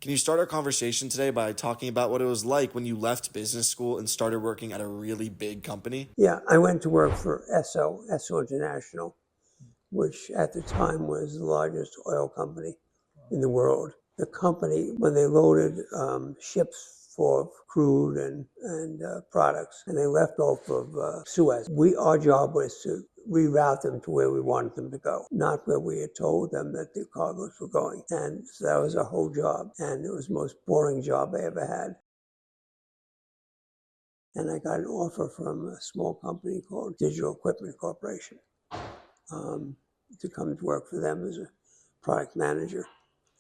Can you start our conversation today by talking about what it was like when you left business school and started working at a really big company? Yeah, I went to work for Esso International, which at the time was the largest oil company in the world. The company, when they loaded ships for crude and products, and they left off of Suez, our job was to reroute them to where we wanted them to go, not where we had told them that the cargoes were going. And so that was our whole job, and it was the most boring job I ever had. And I got an offer from a small company called Digital Equipment Corporation to come to work for them as a product manager.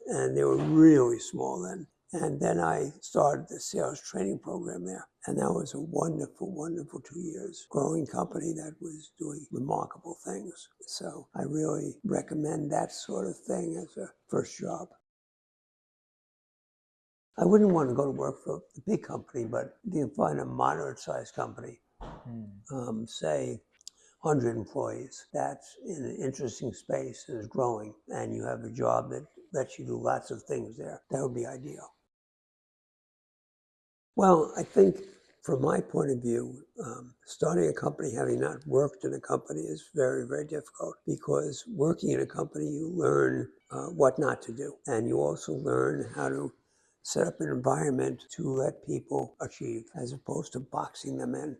And they were really small then. And then I started the sales training program there. And that was a wonderful, wonderful 2 years. Growing company that was doing remarkable things. So I really recommend that sort of thing as a first job. I wouldn't want to go to work for a big company, but if you can find a moderate-sized company, say 100 employees, that's in an interesting space and is growing, and you have a job that lets you do lots of things there, that would be ideal. Well, I think from my point of view, starting a company having not worked in a company is very, very difficult, because working in a company, you learn what not to do, and you also learn how to set up an environment to let people achieve, as opposed to boxing them in.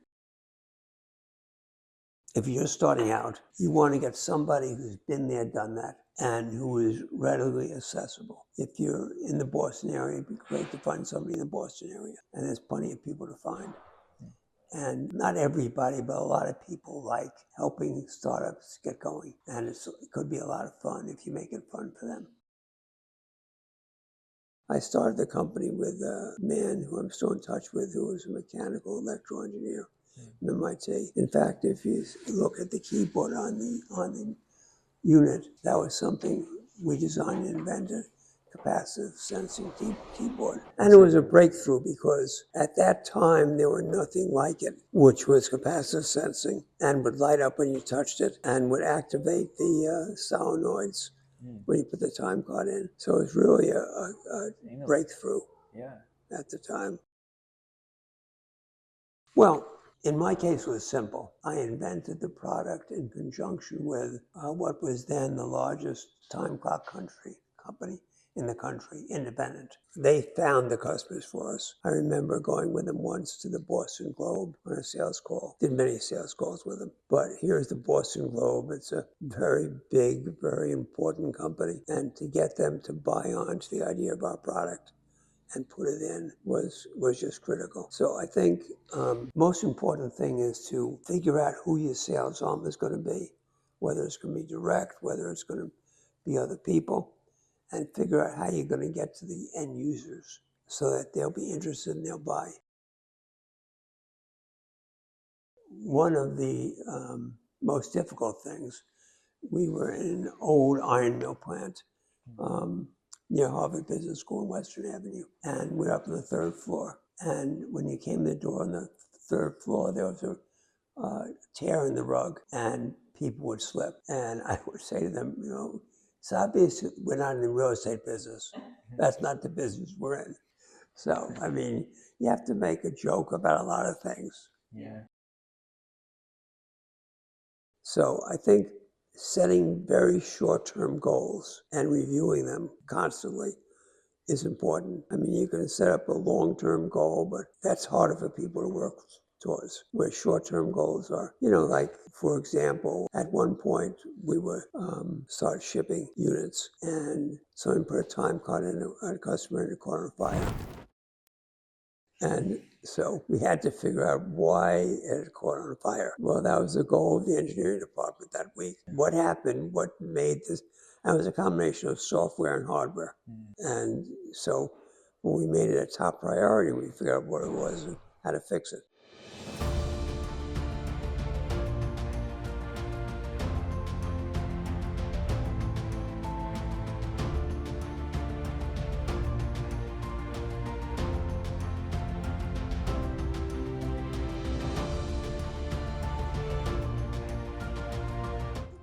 If you're starting out, you want to get somebody who's been there, done that, and who is readily accessible. If you're in the Boston area, it'd be great to find somebody in the Boston area, and there's plenty of people to find. And not everybody, but a lot of people like helping startups get going, and it could be a lot of fun if you make it fun for them. I started the company with a man who I'm still in touch with, who was a mechanical electrical engineer from MIT. In fact, if you look at the keyboard on the unit, that was something we designed and invented, capacitive sensing keyboard. And it was a breakthrough, because at that time there were nothing like it, which was capacitive sensing, and would light up when you touched it and would activate the solenoids when you put the time card in. So it was really a breakthrough at the time. Well, in my case, it was simple. I invented the product in conjunction with what was then the largest time clock company in the country, independent. They found the customers for us. I remember going with them once to the Boston Globe on a sales call. Did many sales calls with them. But here's the Boston Globe. It's a very big, very important company. And to get them to buy on to the idea of our product and put it in was just critical. So I think most important thing is to figure out who your sales arm is going to be, whether it's going to be direct, whether it's going to be other people, and figure out how you're going to get to the end users so that they'll be interested and they'll buy. One of the most difficult things, we were in an old iron mill plant near Harvard Business School on Western Avenue, and we're up on the 3rd floor. And when you came to the door on the 3rd floor, there was a tear in the rug, and people would slip. And I would say to them, it's obvious we're not in the real estate business. That's not the business we're in. So, I mean, you have to make a joke about a lot of things. Yeah. So I think setting very short-term goals and reviewing them constantly is important. I mean, you can set up a long-term goal, but that's harder for people to work towards, where short-term goals are. Like, for example, at one point we were start shipping units, and someone put a time card in a customer in a corner fire. And so we had to figure out why it had caught on fire. Well, that was the goal of the engineering department that week. What happened? What made this? And it was a combination of software and hardware. And so when we made it a top priority, we figured out what it was and how to fix it.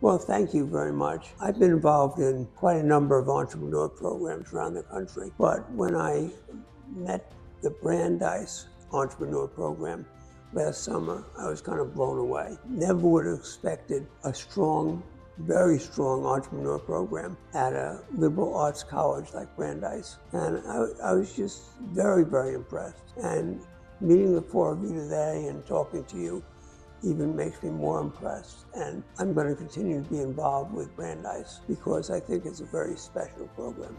Well, thank you very much. I've been involved in quite a number of entrepreneur programs around the country, but when I met the Brandeis Entrepreneur Program last summer, I was kind of blown away. Never would have expected a strong, very strong entrepreneur program at a liberal arts college like Brandeis. And I was just very, very impressed. And meeting the four of you today and talking to you even makes me more impressed. And I'm going to continue to be involved with Brandeis because I think it's a very special program.